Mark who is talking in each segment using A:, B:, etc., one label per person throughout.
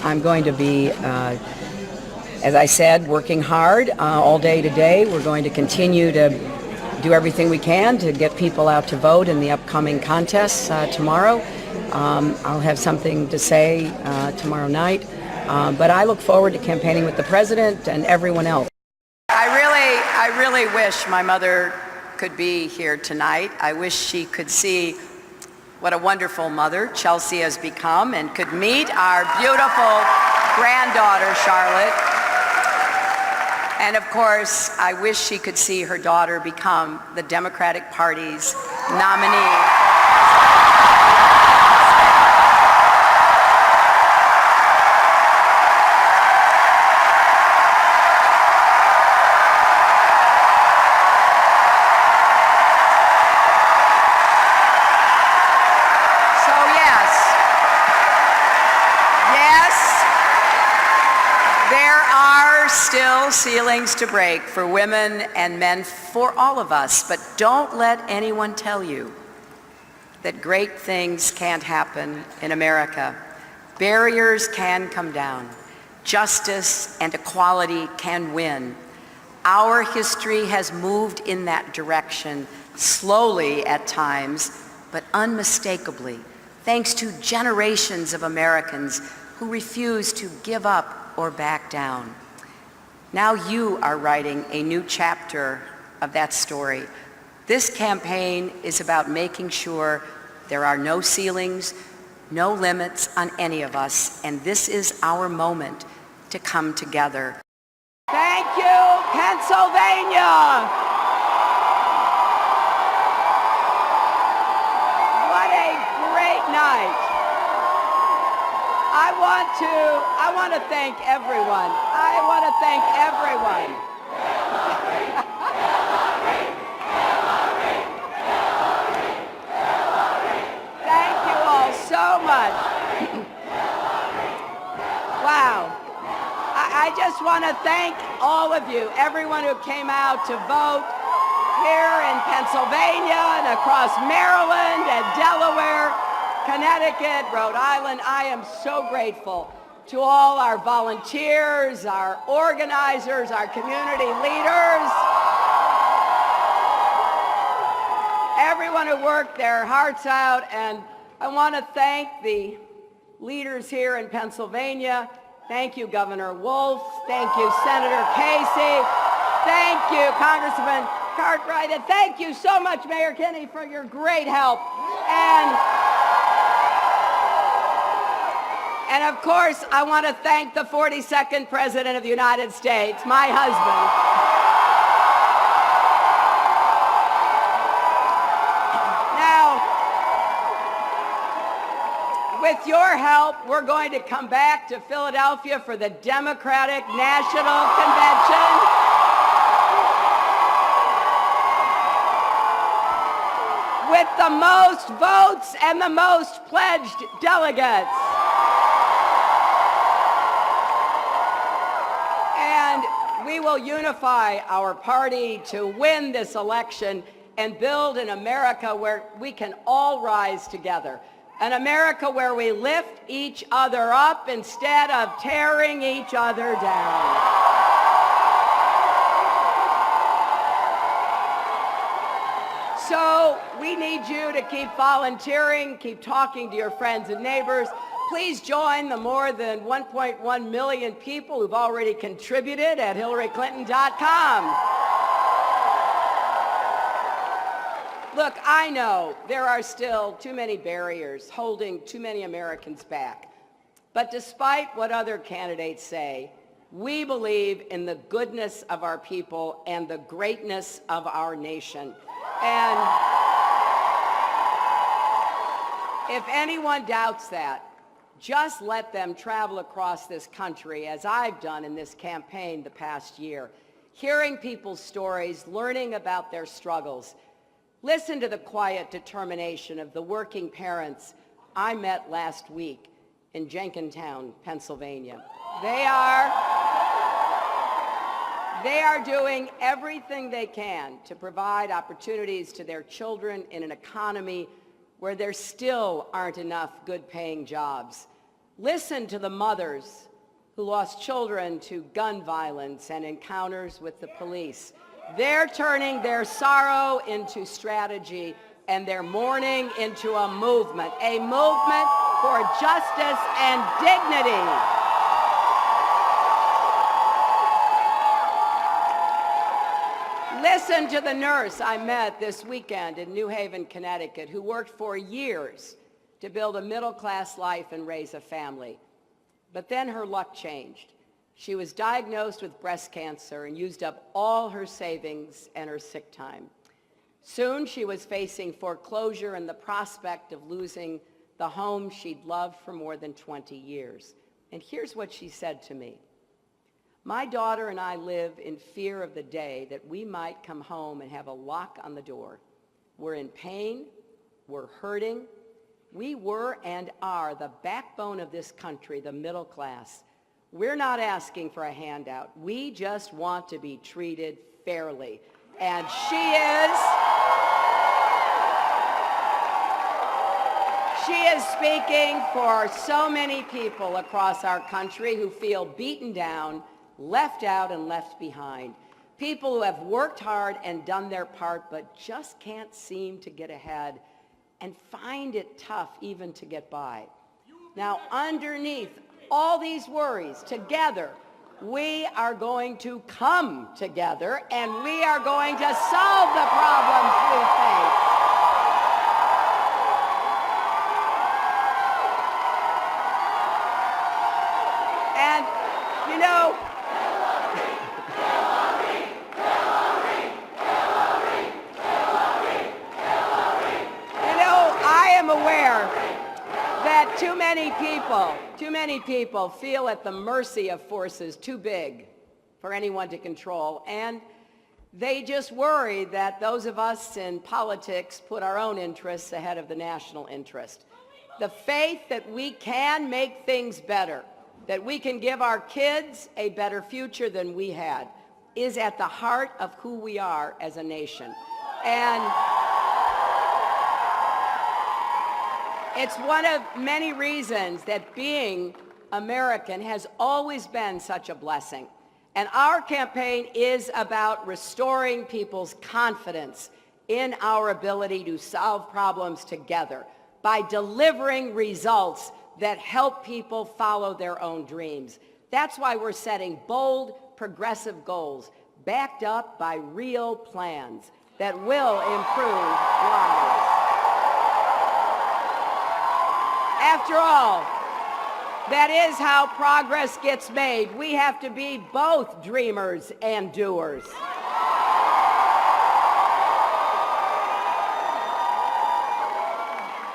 A: I'm going to be, as I said, working hard all day today. We're going to continue to do everything we can to get people out to vote in the upcoming contests tomorrow. I'll have something to say tomorrow night, but I look forward to campaigning with the president and everyone else. I really wish my mother could be here tonight. I wish she could see what a wonderful mother Chelsea has become and could meet our beautiful granddaughter, Charlotte. And of course, I wish she could see her daughter become the Democratic Party's nominee. Still ceilings to break for women and men, for all of us, but don't let anyone tell you that great things can't happen in America. Barriers can come down. Justice and equality can win. Our history has moved in that direction, slowly at times, but unmistakably, thanks to generations of Americans who refuse to give up or back down. Now you are writing a new chapter of that story. This campaign is about making sure there are no ceilings, no limits on any of us, and this is our moment to come together. Thank you, Pennsylvania! What a great night. I want to thank everyone. I want to thank everyone. Thank you all so much. Wow. I just want to thank all of you, everyone who came out to vote here in Pennsylvania and across Maryland and Delaware, Connecticut, Rhode Island. I am so grateful to all our volunteers, our organizers, our community leaders, everyone who worked their hearts out. And I want to thank the leaders here in Pennsylvania. Thank you, Governor Wolf. Thank you, Senator Casey. Thank you, Congressman Cartwright. And thank you so much, Mayor Kinney, for your great help. And of course, I want to thank the 42nd President of the United States, my husband. Now, with your help, we're going to come back to Philadelphia for the Democratic National Convention. With the most votes and the most pledged delegates. We will unify our party to win this election and build an America where we can all rise together. An America where we lift each other up instead of tearing each other down. So we need you to keep volunteering, keep talking to your friends and neighbors. Please join the more than 1.1 million people who've already contributed at HillaryClinton.com. Look, I know there are still too many barriers holding too many Americans back. But despite what other candidates say, we believe in the goodness of our people and the greatness of our nation. And if anyone doubts that, just let them travel across this country, as I've done in this campaign the past year, hearing people's stories, learning about their struggles. Listen to the quiet determination of the working parents I met last week in Jenkintown, Pennsylvania. They are doing everything they can to provide opportunities to their children in an economy where there still aren't enough good-paying jobs. Listen to the mothers who lost children to gun violence and encounters with the police. They're turning their sorrow into strategy and their mourning into a movement for justice and dignity. Listen to the nurse I met this weekend in New Haven, Connecticut, who worked for years to build a middle-class life and raise a family. But then her luck changed. She was diagnosed with breast cancer and used up all her savings and her sick time. Soon she was facing foreclosure and the prospect of losing the home she'd loved for more than 20 years. And here's what she said to me. My daughter and I live in fear of the day that we might come home and have a lock on the door. We're in pain, we're hurting. We were and are the backbone of this country, the middle class. We're not asking for a handout. We just want to be treated fairly. And she is speaking for so many people across our country who feel beaten down, left out, and left behind. People who have worked hard and done their part but just can't seem to get ahead and find it tough even to get by. Now, underneath all these worries, together, we are going to come together and we are going to solve the problems we face. And, you know, I am aware that too many people feel at the mercy of forces too big for anyone to control, and they just worry that those of us in politics put our own interests ahead of the national interest. The faith that we can make things better, that we can give our kids a better future than we had, is at the heart of who we are as a nation. And it's one of many reasons that being American has always been such a blessing. And our campaign is about restoring people's confidence in our ability to solve problems together by delivering results that help people follow their own dreams. That's why we're setting bold, progressive goals backed up by real plans that will improve lives. After all, that is how progress gets made. We have to be both dreamers and doers.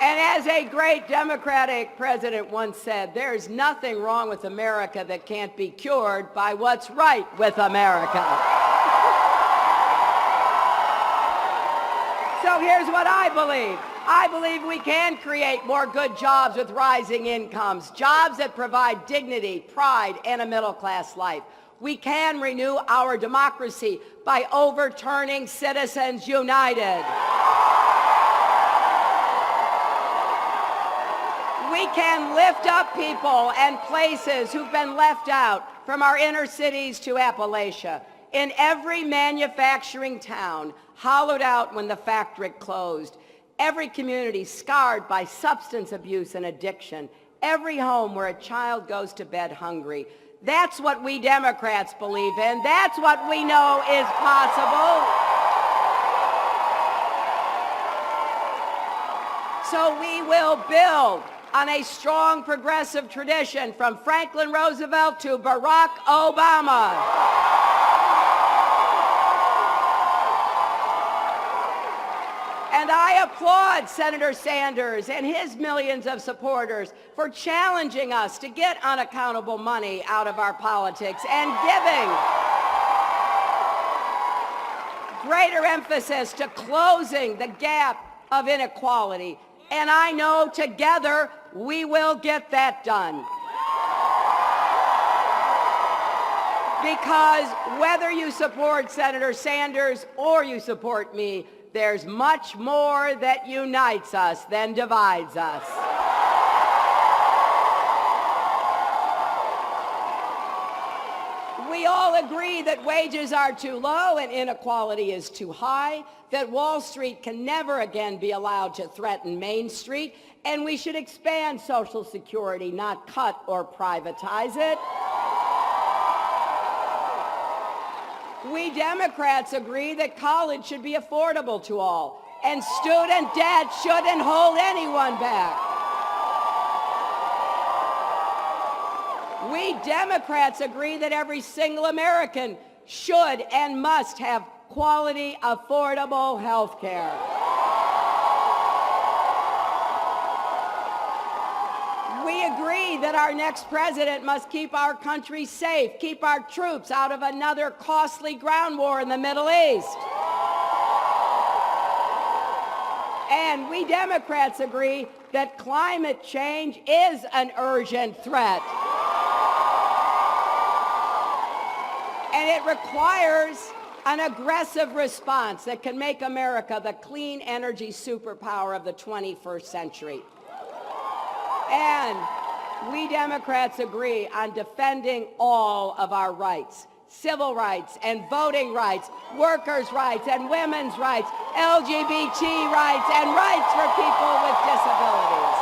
A: And as a great Democratic president once said, there's nothing wrong with America that can't be cured by what's right with America. So here's what I believe. I believe we can create more good jobs with rising incomes, jobs that provide dignity, pride, and a middle-class life. We can renew our democracy by overturning Citizens United. We can lift up people and places who've been left out, from our inner cities to Appalachia. In every manufacturing town hollowed out when the factory closed, every community scarred by substance abuse and addiction, every home where a child goes to bed hungry. That's what we Democrats believe in. That's what we know is possible. So we will build on a strong progressive tradition from Franklin Roosevelt to Barack Obama. And I applaud Senator Sanders and his millions of supporters for challenging us to get unaccountable money out of our politics and giving greater emphasis to closing the gap of inequality. And I know together we will get that done. Because whether you support Senator Sanders or you support me, there's much more that unites us than divides us. all agree that wages are too low and inequality is too high, that Wall Street can never again be allowed to threaten Main Street, and we should expand Social Security, not cut or privatize it. We Democrats agree that college should be affordable to all, and student debt shouldn't hold anyone back. We Democrats agree that every single American should and must have quality, affordable health care. We agree that our next president must keep our country safe, keep our troops out of another costly ground war in the Middle East. And we Democrats agree that climate change is an urgent threat. And it requires an aggressive response that can make America the clean energy superpower of the 21st century. And we Democrats agree on defending all of our rights, civil rights and voting rights, workers' rights and women's rights, LGBT rights, and rights for people with disabilities.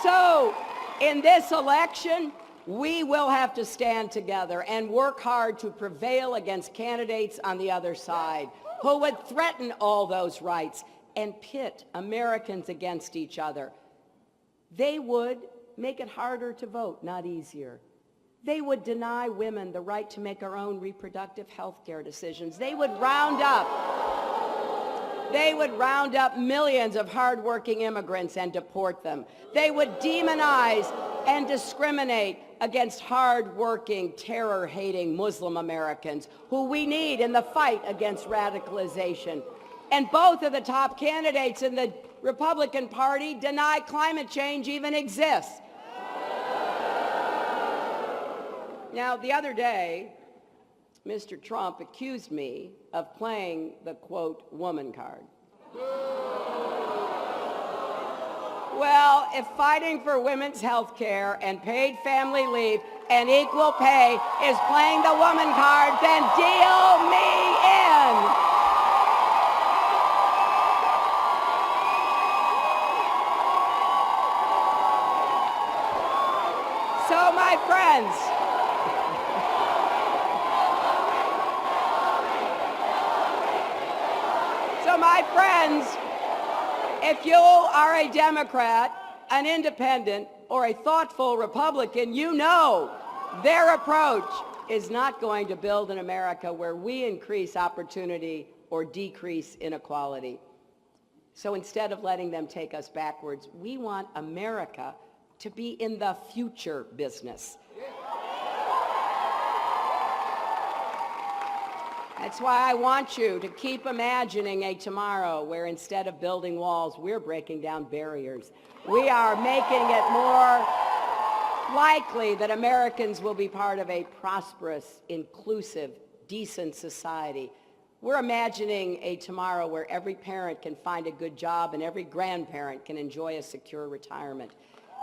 A: So, in this election, we will have to stand together and work hard to prevail against candidates on the other side who would threaten all those rights and pit Americans against each other. They would make it harder to vote, not easier. They would deny women the right to make our own reproductive health care decisions. They would round up millions of hardworking immigrants and deport them. They would demonize and discriminate against hardworking, terror-hating Muslim Americans who we need in the fight against radicalization. And both of the top candidates in the Republican Party deny climate change even exists. Now, the other day, Mr. Trump accused me of playing the, quote, woman card. Well, if fighting for women's health care and paid family leave and equal pay is playing the woman card, then deal me in. So, my friends, if you are a Democrat, an independent, or a thoughtful Republican, you know their approach is not going to build an America where we increase opportunity or decrease inequality. So instead of letting them take us backwards, we want America to be in the future business. That's why I want you to keep imagining a tomorrow where instead of building walls, we're breaking down barriers. We are making it more likely that Americans will be part of a prosperous, inclusive, decent society. We're imagining a tomorrow where every parent can find a good job and every grandparent can enjoy a secure retirement.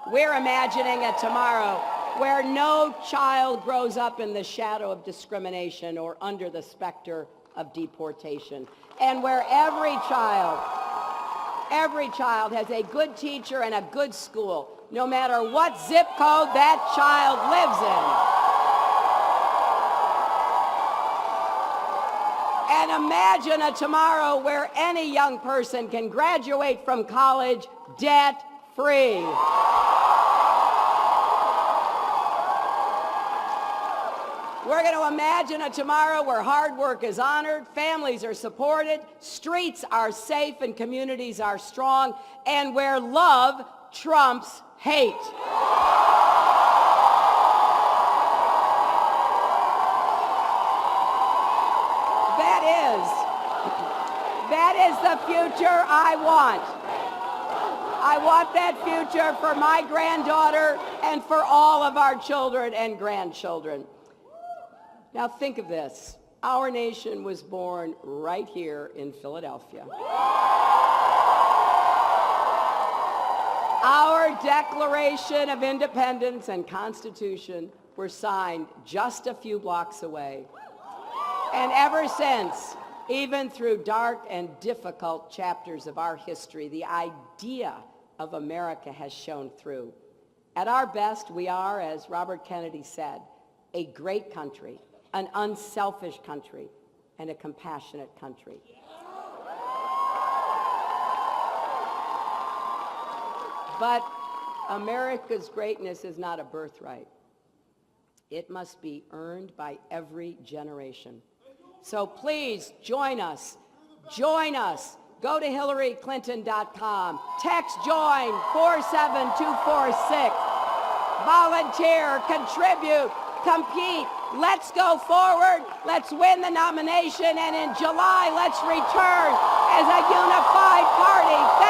A: We're imagining a tomorrow where no child grows up in the shadow of discrimination or under the specter of deportation, and where every child has a good teacher and a good school, no matter what zip code that child lives in. And imagine a tomorrow where any young person can graduate from college debt-free. We're going to imagine a tomorrow where hard work is honored, families are supported, streets are safe, and communities are strong, and where love trumps hate. That is the future I want. I want that future for my granddaughter and for all of our children and grandchildren. Now think of this. Our nation was born right here in Philadelphia. Our Declaration of Independence and Constitution were signed just a few blocks away. And ever since, even through dark and difficult chapters of our history, the idea of America has shone through. At our best, we are, as Robert Kennedy said, a great country, an unselfish country, and a compassionate country. But America's greatness is not a birthright. It must be earned by every generation. So please join us. Join us. Go to HillaryClinton.com. Text JOIN 47246. Volunteer, contribute, compete. Let's go forward. Let's win the nomination. And in July, let's return as a unified party.